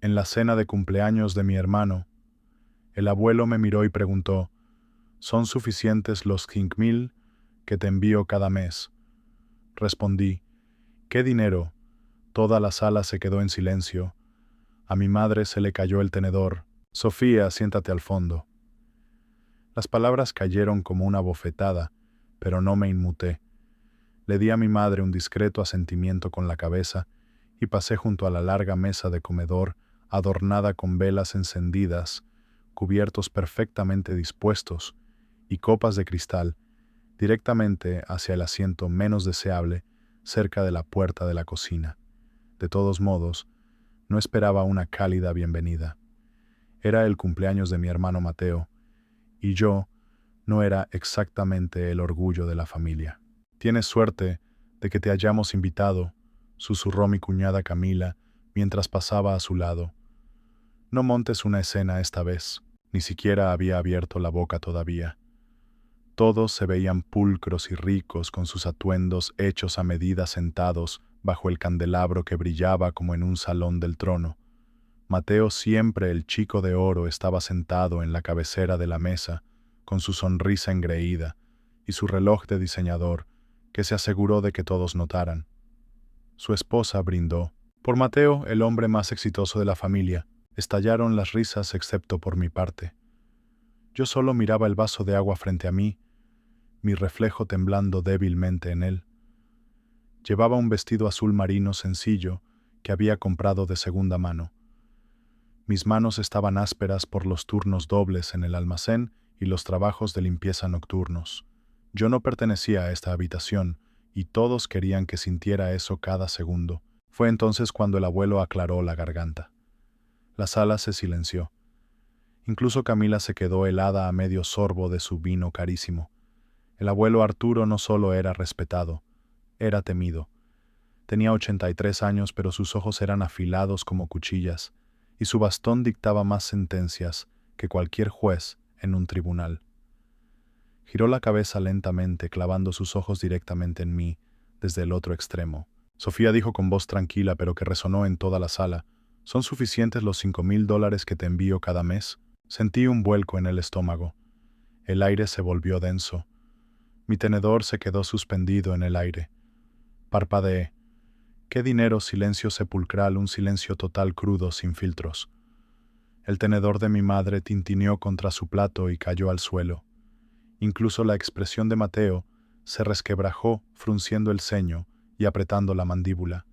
En la cena de cumpleaños de mi hermano, el abuelo me miró y preguntó, ¿son suficientes los 5.000 que te envío cada mes? Respondí, ¿qué dinero? Toda la sala se quedó en silencio. A mi madre se le cayó el tenedor. Sofía, siéntate al fondo. Las palabras cayeron como una bofetada, pero no me inmuté. Le di a mi madre un discreto asentimiento con la cabeza y pasé junto a la larga mesa de comedor, adornada con velas encendidas, cubiertos perfectamente dispuestos y copas de cristal, directamente hacia el asiento menos deseable, cerca de la puerta de la cocina. De todos modos, no esperaba una cálida bienvenida. Era el cumpleaños de mi hermano Mateo, y yo no era exactamente el orgullo de la familia. Tienes suerte de que te hayamos invitado, susurró mi cuñada Camila mientras pasaba a su lado. No montes una escena esta vez. Ni siquiera había abierto la boca todavía. Todos se veían pulcros y ricos con sus atuendos hechos a medida sentados bajo el candelabro que brillaba como en un salón del trono. Mateo, siempre el chico de oro, estaba sentado en la cabecera de la mesa, con su sonrisa engreída y su reloj de diseñador, que se aseguró de que todos notaran. Su esposa brindó. Por Mateo, el hombre más exitoso de la familia. Estallaron las risas excepto por mi parte. Yo solo miraba el vaso de agua frente a mí, mi reflejo temblando débilmente en él. Llevaba un vestido azul marino sencillo que había comprado de segunda mano. Mis manos estaban ásperas por los turnos dobles en el almacén y los trabajos de limpieza nocturnos. Yo no pertenecía a esta habitación, y todos querían que sintiera eso cada segundo. Fue entonces cuando el abuelo aclaró la garganta. La sala se silenció. Incluso Camila se quedó helada a medio sorbo de su vino carísimo. El abuelo Arturo no solo era respetado, era temido. Tenía 83 años, pero sus ojos eran afilados como cuchillas, y su bastón dictaba más sentencias que cualquier juez en un tribunal. Giró la cabeza lentamente, clavando sus ojos directamente en mí, desde el otro extremo. Sofía dijo con voz tranquila, pero que resonó en toda la sala, ¿son suficientes los $5.000 que te envío cada mes? Sentí un vuelco en el estómago. El aire se volvió denso. Mi tenedor se quedó suspendido en el aire. Parpadeé. ¿Qué dinero? Silencio sepulcral, un silencio total, crudo, sin filtros. El tenedor de mi madre tintineó contra su plato y cayó al suelo. Incluso la expresión de Mateo se resquebrajó, frunciendo el ceño y apretando la mandíbula.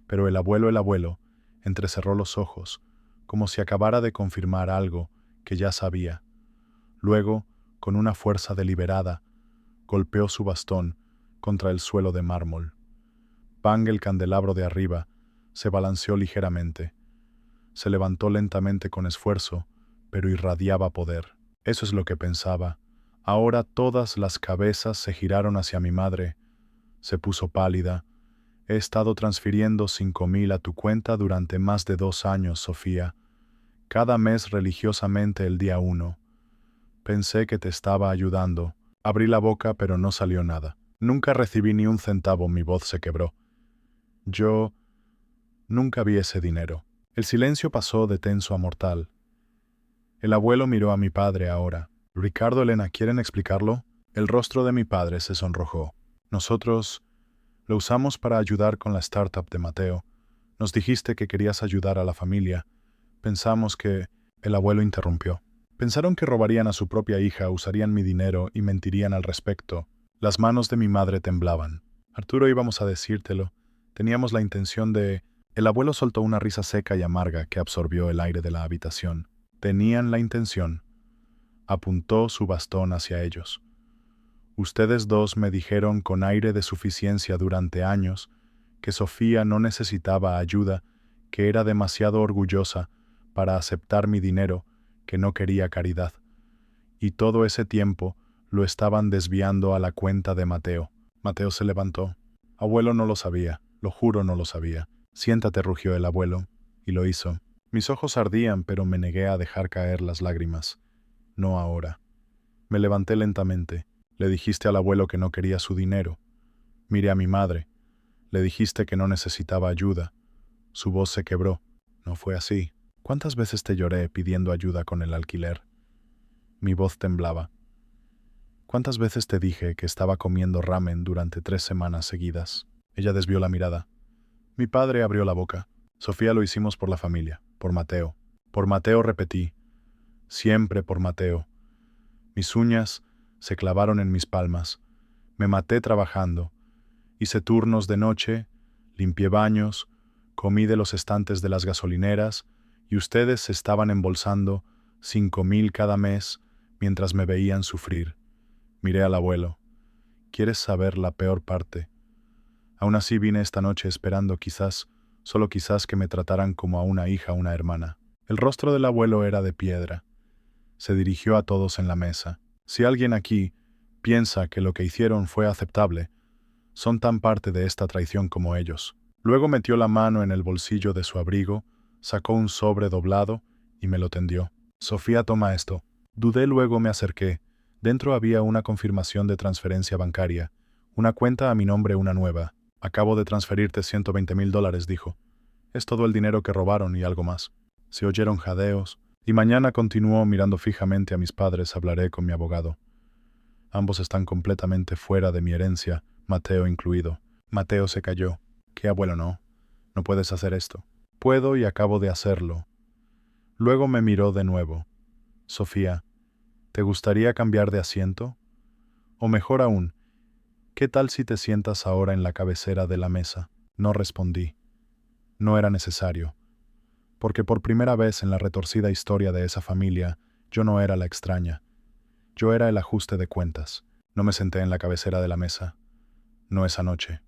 Pero el abuelo, entrecerró los ojos, como si acabara de confirmar algo que ya sabía. Luego, con una fuerza deliberada, golpeó su bastón contra el suelo de mármol. Bang, el candelabro de arriba se balanceó ligeramente. Se levantó lentamente con esfuerzo, pero irradiaba poder. Eso es lo que pensaba. Ahora todas las cabezas se giraron hacia mi madre. Se puso pálida. He estado transfiriendo 5.000 a tu cuenta durante más de 2 años, Sofía. Cada mes religiosamente el día 1. Pensé que te estaba ayudando. Abrí la boca, pero no salió nada. Nunca recibí ni un centavo, mi voz se quebró. Yo nunca vi ese dinero. El silencio pasó de tenso a mortal. El abuelo miró a mi padre ahora. Ricardo, Elena, ¿quieren explicarlo? El rostro de mi padre se sonrojó. Nosotros lo usamos para ayudar con la startup de Mateo. Nos dijiste que querías ayudar a la familia. Pensamos que... El abuelo interrumpió. Pensaron que robarían a su propia hija, usarían mi dinero y mentirían al respecto. Las manos de mi madre temblaban. Arturo, íbamos a decírtelo. Teníamos la intención de... El abuelo soltó una risa seca y amarga que absorbió el aire de la habitación. Tenían la intención. Apuntó su bastón hacia ellos. Ustedes dos me dijeron con aire de suficiencia durante años que Sofía no necesitaba ayuda, que era demasiado orgullosa para aceptar mi dinero, que no quería caridad. Y todo ese tiempo lo estaban desviando a la cuenta de Mateo. Mateo se levantó. Abuelo, no lo sabía, lo juro no lo sabía. Siéntate, rugió el abuelo, y lo hizo. Mis ojos ardían, pero me negué a dejar caer las lágrimas. No ahora. Me levanté lentamente. Le dijiste al abuelo que no quería su dinero. Miré a mi madre. Le dijiste que no necesitaba ayuda. Su voz se quebró. No fue así. ¿Cuántas veces te lloré pidiendo ayuda con el alquiler? Mi voz temblaba. ¿Cuántas veces te dije que estaba comiendo ramen durante 3 semanas seguidas? Ella desvió la mirada. Mi padre abrió la boca. Sofía, lo hicimos por la familia, por Mateo. Por Mateo, repetí. Siempre por Mateo. Mis uñas se clavaron en mis palmas. Me maté trabajando. Hice turnos de noche, limpié baños, comí de los estantes de las gasolineras y ustedes se estaban embolsando 5,000 cada mes mientras me veían sufrir. Miré al abuelo. ¿Quieres saber la peor parte? Aún así vine esta noche esperando quizás, solo quizás, que me trataran como a una hija, una hermana. El rostro del abuelo era de piedra. Se dirigió a todos en la mesa. Si alguien aquí piensa que lo que hicieron fue aceptable, son tan parte de esta traición como ellos. Luego metió la mano en el bolsillo de su abrigo, sacó un sobre doblado y me lo tendió. Sofía, toma esto. Dudé, luego me acerqué. Dentro había una confirmación de transferencia bancaria, una cuenta a mi nombre, una nueva. Acabo de transferirte $120,000, dijo. Es todo el dinero que robaron y algo más. Se oyeron jadeos, y mañana, continuó mirando fijamente a mis padres, hablaré con mi abogado. Ambos están completamente fuera de mi herencia, Mateo incluido. Mateo se calló. ¿Qué, abuelo? No. No puedes hacer esto. Puedo y acabo de hacerlo. Luego me miró de nuevo. Sofía, ¿te gustaría cambiar de asiento? O mejor aún, ¿qué tal si te sientas ahora en la cabecera de la mesa? No respondí. No era necesario. Porque por primera vez en la retorcida historia de esa familia, yo no era la extraña. Yo era el ajuste de cuentas. No me senté en la cabecera de la mesa. No esa noche.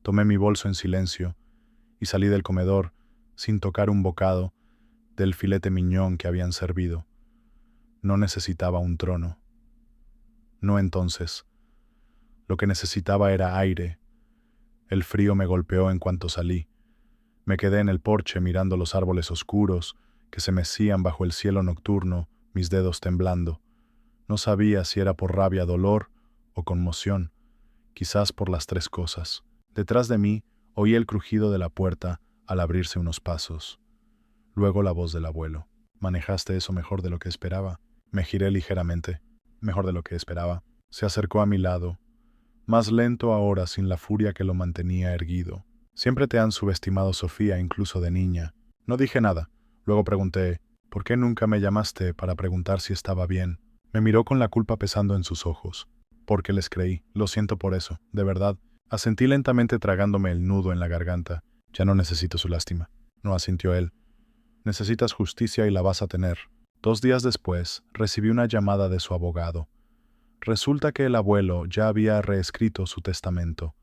Tomé mi bolso en silencio y salí del comedor sin tocar un bocado del filete miñón que habían servido. No necesitaba un trono. No entonces. Lo que necesitaba era aire. El frío me golpeó en cuanto salí. Me quedé en el porche mirando los árboles oscuros que se mecían bajo el cielo nocturno, mis dedos temblando. No sabía si era por rabia, dolor o conmoción, quizás por las 3 cosas. Detrás de mí oí el crujido de la puerta al abrirse unos pasos. Luego la voz del abuelo. ¿Manejaste eso mejor de lo que esperaba? Me giré ligeramente. Mejor de lo que esperaba. Se acercó a mi lado, más lento ahora, sin la furia que lo mantenía erguido. Siempre te han subestimado, Sofía, incluso de niña. No dije nada. Luego pregunté, ¿por qué nunca me llamaste para preguntar si estaba bien? Me miró con la culpa pesando en sus ojos. Porque les creí. Lo siento por eso, de verdad. Asentí lentamente, tragándome el nudo en la garganta. Ya no necesito su lástima. No, asintió él. Necesitas justicia y la vas a tener. 2 días después, recibí una llamada de su abogado. Resulta que el abuelo ya había reescrito su testamento.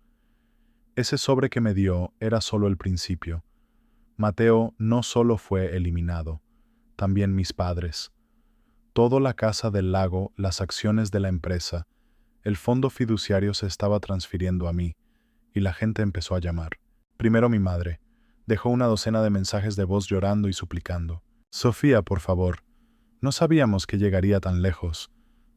Ese sobre que me dio era solo el principio. Mateo no solo fue eliminado, también mis padres. Todo, la casa del lago, las acciones de la empresa, el fondo fiduciario se estaba transfiriendo a mí, y la gente empezó a llamar. Primero mi madre. Dejó una docena de mensajes de voz llorando y suplicando. Sofía, por favor. No sabíamos que llegaría tan lejos.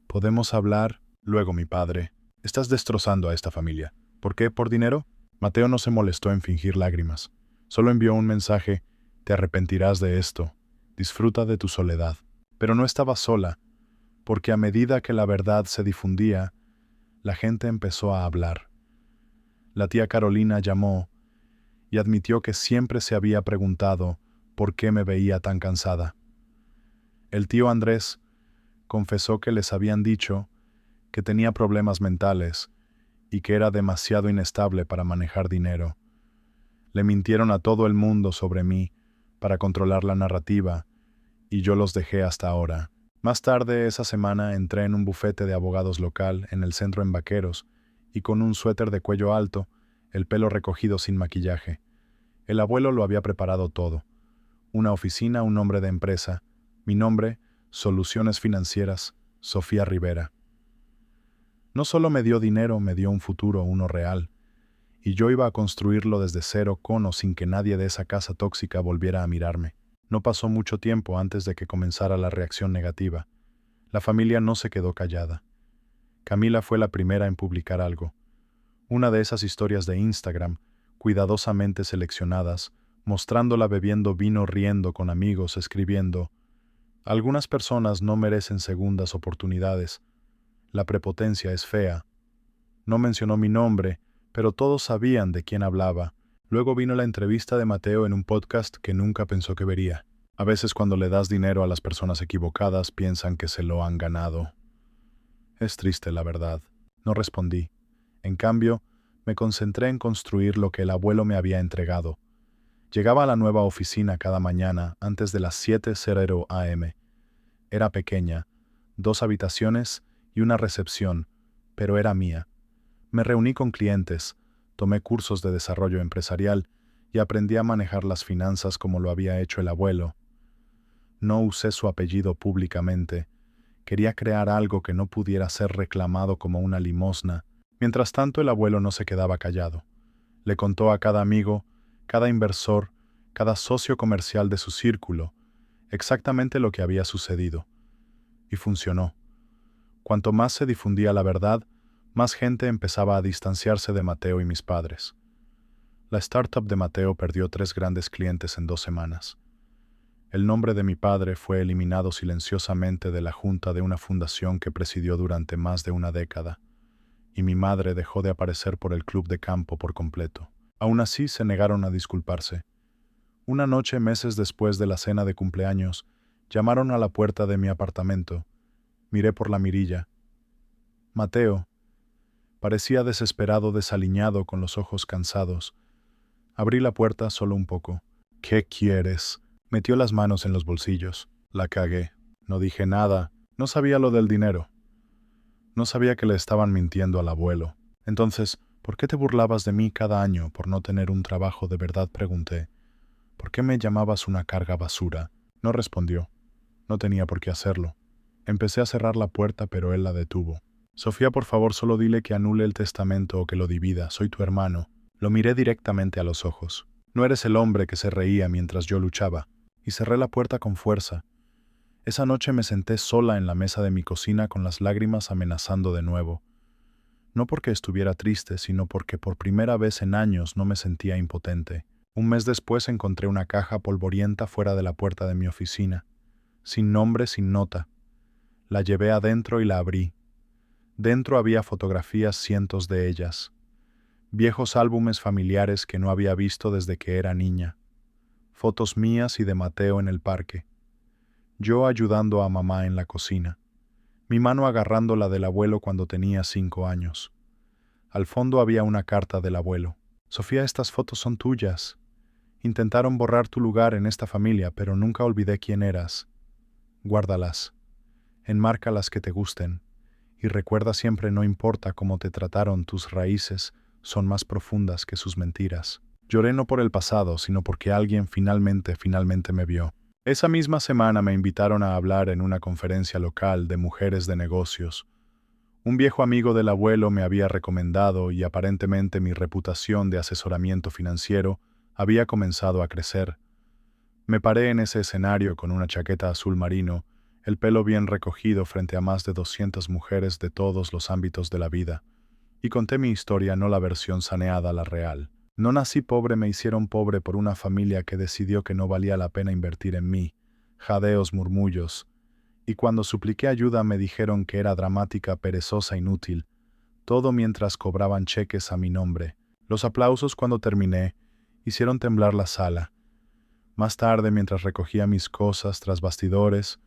¿Podemos hablar? Luego mi padre. Estás destrozando a esta familia. ¿Por qué? ¿Por dinero? Mateo no se molestó en fingir lágrimas. Solo envió un mensaje. Te arrepentirás de esto. Disfruta de tu soledad. Pero no estaba sola, porque a medida que la verdad se difundía, la gente empezó a hablar. La tía Carolina llamó y admitió que siempre se había preguntado por qué me veía tan cansada. El tío Andrés confesó que les habían dicho que tenía problemas mentales y que era demasiado inestable para manejar dinero. Le mintieron a todo el mundo sobre mí para controlar la narrativa, y yo los dejé hasta ahora. Más tarde esa semana entré en un bufete de abogados local en el centro en Vaqueros, y con un suéter de cuello alto, el pelo recogido sin maquillaje. El abuelo lo había preparado todo. Una oficina, un nombre de empresa, mi nombre, Soluciones Financieras, Sofía Rivera. No solo me dio dinero, me dio un futuro, uno real, y yo iba a construirlo desde cero, con o sin que nadie de esa casa tóxica volviera a mirarme. No pasó mucho tiempo antes de que comenzara la reacción negativa. La familia no se quedó callada. Camila fue la primera en publicar algo. Una de esas historias de Instagram, cuidadosamente seleccionadas, mostrándola bebiendo vino, riendo con amigos, escribiendo: algunas personas no merecen segundas oportunidades. La prepotencia es fea. No mencionó mi nombre, pero todos sabían de quién hablaba. Luego vino la entrevista de Mateo en un podcast que nunca pensó que vería. A veces cuando le das dinero a las personas equivocadas piensan que se lo han ganado. Es triste, la verdad. No respondí. En cambio, me concentré en construir lo que el abuelo me había entregado. Llegaba a la nueva oficina cada mañana antes de las 7:00 am. Era pequeña, 2 habitaciones y una recepción, pero era mía. Me reuní con clientes, tomé cursos de desarrollo empresarial y aprendí a manejar las finanzas como lo había hecho el abuelo. No usé su apellido públicamente. Quería crear algo que no pudiera ser reclamado como una limosna. Mientras tanto, el abuelo no se quedaba callado. Le contó a cada amigo, cada inversor, cada socio comercial de su círculo, exactamente lo que había sucedido. Y funcionó. Cuanto más se difundía la verdad, más gente empezaba a distanciarse de Mateo y mis padres. La startup de Mateo perdió 3 grandes clientes en 2 semanas. El nombre de mi padre fue eliminado silenciosamente de la junta de una fundación que presidió durante más de una década, y mi madre dejó de aparecer por el club de campo por completo. Aún así se negaron a disculparse. Una noche, meses después de la cena de cumpleaños, llamaron a la puerta de mi apartamento. Miré por la mirilla. Mateo. Parecía desesperado, desaliñado, con los ojos cansados. Abrí la puerta solo un poco. ¿Qué quieres? Metió las manos en los bolsillos. La cagué. No dije nada. No sabía lo del dinero. No sabía que le estaban mintiendo al abuelo. Entonces, ¿por qué te burlabas de mí cada año por no tener un trabajo de verdad?, pregunté. ¿Por qué me llamabas una carga basura? No respondió. No tenía por qué hacerlo. Empecé a cerrar la puerta, pero él la detuvo. Sofía, por favor, solo dile que anule el testamento o que lo divida. Soy tu hermano. Lo miré directamente a los ojos. No eres el hombre que se reía mientras yo luchaba. Y cerré la puerta con fuerza. Esa noche me senté sola en la mesa de mi cocina con las lágrimas amenazando de nuevo. No porque estuviera triste, sino porque por primera vez en años no me sentía impotente. Un mes después encontré una caja polvorienta fuera de la puerta de mi oficina. Sin nombre, sin nota. La llevé adentro y la abrí. Dentro había fotografías, cientos de ellas. Viejos álbumes familiares que no había visto desde que era niña. Fotos mías y de Mateo en el parque. Yo ayudando a mamá en la cocina. Mi mano agarrando la del abuelo cuando tenía 5 años. Al fondo había una carta del abuelo. Sofía, estas fotos son tuyas. Intentaron borrar tu lugar en esta familia, pero nunca olvidé quién eras. Guárdalas. Enmarca las que te gusten. Y recuerda siempre, no importa cómo te trataron, tus raíces son más profundas que sus mentiras. Lloré no por el pasado, sino porque alguien finalmente me vio. Esa misma semana me invitaron a hablar en una conferencia local de mujeres de negocios. Un viejo amigo del abuelo me había recomendado y aparentemente mi reputación de asesoramiento financiero había comenzado a crecer. Me paré en ese escenario con una chaqueta azul marino, el pelo bien recogido frente a más de 200 mujeres de todos los ámbitos de la vida, y conté mi historia, no la versión saneada, la real. No nací pobre, me hicieron pobre por una familia que decidió que no valía la pena invertir en mí. Jadeos, murmullos. Y cuando supliqué ayuda me dijeron que era dramática, perezosa, inútil. Todo mientras cobraban cheques a mi nombre. Los aplausos cuando terminé hicieron temblar la sala. Más tarde, mientras recogía mis cosas tras bastidores,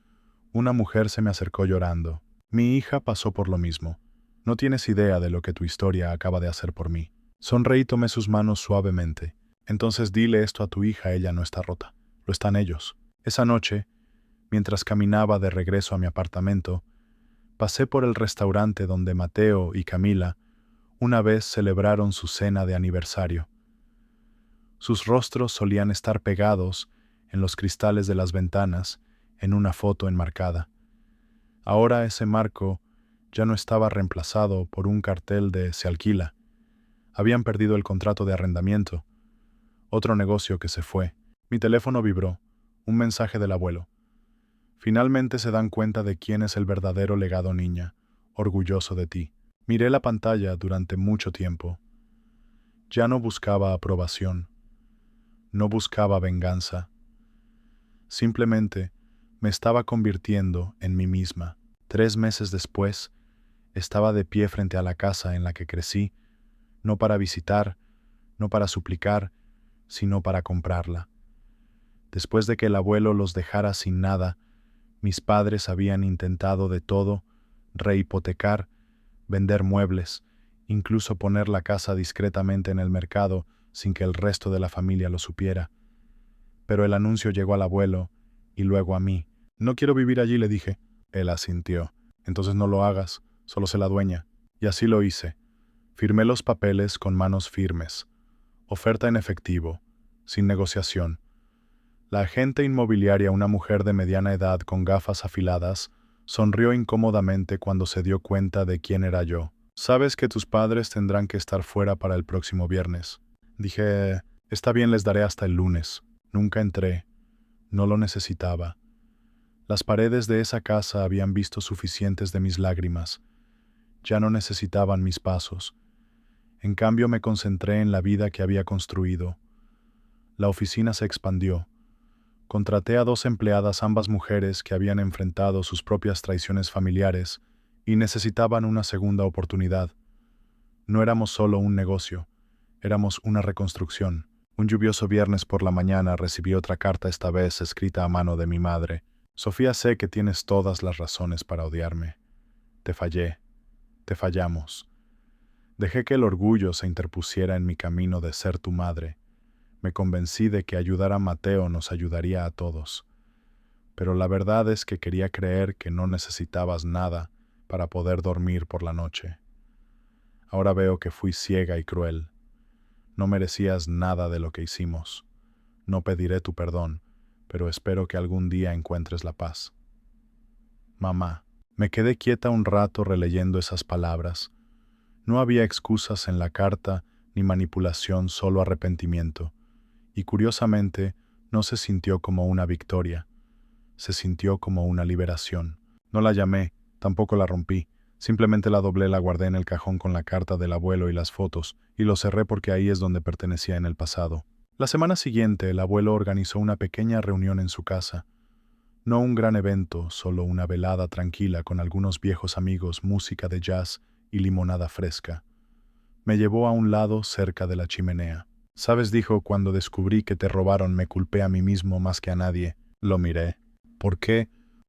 una mujer se me acercó llorando. Mi hija pasó por lo mismo. No tienes idea de lo que tu historia acaba de hacer por mí. Sonreí y tomé sus manos suavemente. Entonces dile esto a tu hija, ella no está rota. Lo están ellos. Esa noche, mientras caminaba de regreso a mi apartamento, pasé por el restaurante donde Mateo y Camila una vez celebraron su cena de aniversario. Sus rostros solían estar pegados en los cristales de las ventanas en una foto enmarcada. Ahora ese marco ya no estaba reemplazado por un cartel de "se alquila". Habían perdido el contrato de arrendamiento. Otro negocio que se fue. Mi teléfono vibró. Un mensaje del abuelo. Finalmente se dan cuenta de quién es el verdadero legado, niña. Orgulloso de ti. Miré la pantalla durante mucho tiempo. Ya no buscaba aprobación. No buscaba venganza. Simplemente me estaba convirtiendo en mí misma. 3 meses después, estaba de pie frente a la casa en la que crecí, no para visitar, no para suplicar, sino para comprarla. Después de que el abuelo los dejara sin nada, mis padres habían intentado de todo, rehipotecar, vender muebles, incluso poner la casa discretamente en el mercado sin que el resto de la familia lo supiera. Pero el anuncio llegó al abuelo y luego a mí. No quiero vivir allí, le dije. Él asintió. Entonces no lo hagas, solo sé la dueña. Y así lo hice. Firmé los papeles con manos firmes. Oferta en efectivo, sin negociación. La agente inmobiliaria, una mujer de mediana edad con gafas afiladas, sonrió incómodamente cuando se dio cuenta de quién era yo. Sabes que tus padres tendrán que estar fuera para el próximo viernes. Dije, está bien, les daré hasta el lunes. Nunca entré. No lo necesitaba. Las paredes de esa casa habían visto suficientes de mis lágrimas. Ya no necesitaban mis pasos. En cambio me concentré en la vida que había construido. La oficina se expandió. Contraté a 2 empleadas, ambas mujeres que habían enfrentado sus propias traiciones familiares y necesitaban una segunda oportunidad. No éramos solo un negocio, éramos una reconstrucción. Un lluvioso viernes por la mañana recibí otra carta, esta vez escrita a mano de mi madre. Sofía, sé que tienes todas las razones para odiarme. Te fallé. Te fallamos. Dejé que el orgullo se interpusiera en mi camino de ser tu madre. Me convencí de que ayudar a Mateo nos ayudaría a todos. Pero la verdad es que quería creer que no necesitabas nada para poder dormir por la noche. Ahora veo que fui ciega y cruel. No merecías nada de lo que hicimos. No pediré tu perdón, pero espero que algún día encuentres la paz. Mamá. Me quedé quieta un rato releyendo esas palabras. No había excusas en la carta ni manipulación, solo arrepentimiento. Y curiosamente, no se sintió como una victoria. Se sintió como una liberación. No la llamé, tampoco la rompí. Simplemente la doblé, la guardé en el cajón con la carta del abuelo y las fotos, y lo cerré porque ahí es donde pertenecía en el pasado. La semana siguiente, el abuelo organizó una pequeña reunión en su casa. No un gran evento, solo una velada tranquila con algunos viejos amigos, música de jazz y limonada fresca. Me llevó a un lado cerca de la chimenea. «Sabes», dijo, «cuando descubrí que te robaron me culpé a mí mismo más que a nadie». Lo miré. «¿Por qué?»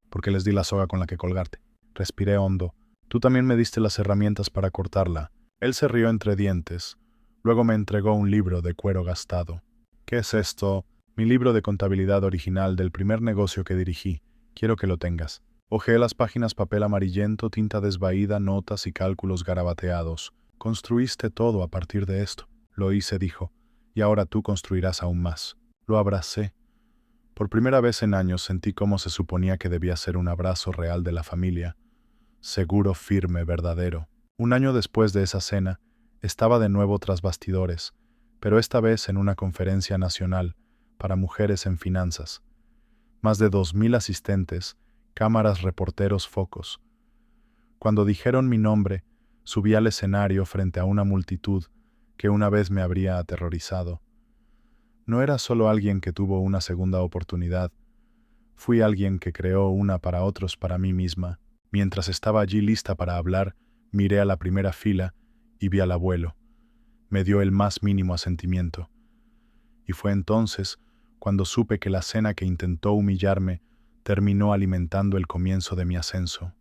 «Porque les di la soga con la que colgarte». Respiré hondo. «Tú también me diste las herramientas para cortarla». Él se rió entre dientes. Luego me entregó un libro de cuero gastado. «¿Qué es esto?» «Mi libro de contabilidad original del primer negocio que dirigí. Quiero que lo tengas». Hojeé las páginas, papel amarillento, tinta desvaída, notas y cálculos garabateados. «Construiste todo a partir de esto». «Lo hice», dijo, «y ahora tú construirás aún más». Lo abracé. Por primera vez en años sentí cómo se suponía que debía ser un abrazo real de la familia. Seguro, firme, verdadero. Un año después de esa cena, estaba de nuevo tras bastidores, pero esta vez en una conferencia nacional para mujeres en finanzas. Más de 2000 asistentes, cámaras, reporteros, focos. Cuando dijeron mi nombre, subí al escenario frente a una multitud que una vez me habría aterrorizado. No era solo alguien que tuvo una segunda oportunidad, fui alguien que creó una para otros, para mí misma. Mientras estaba allí lista para hablar, miré a la primera fila y vi al abuelo. Me dio el más mínimo asentimiento. Y fue entonces cuando supe que la cena que intentó humillarme terminó alimentando el comienzo de mi ascenso.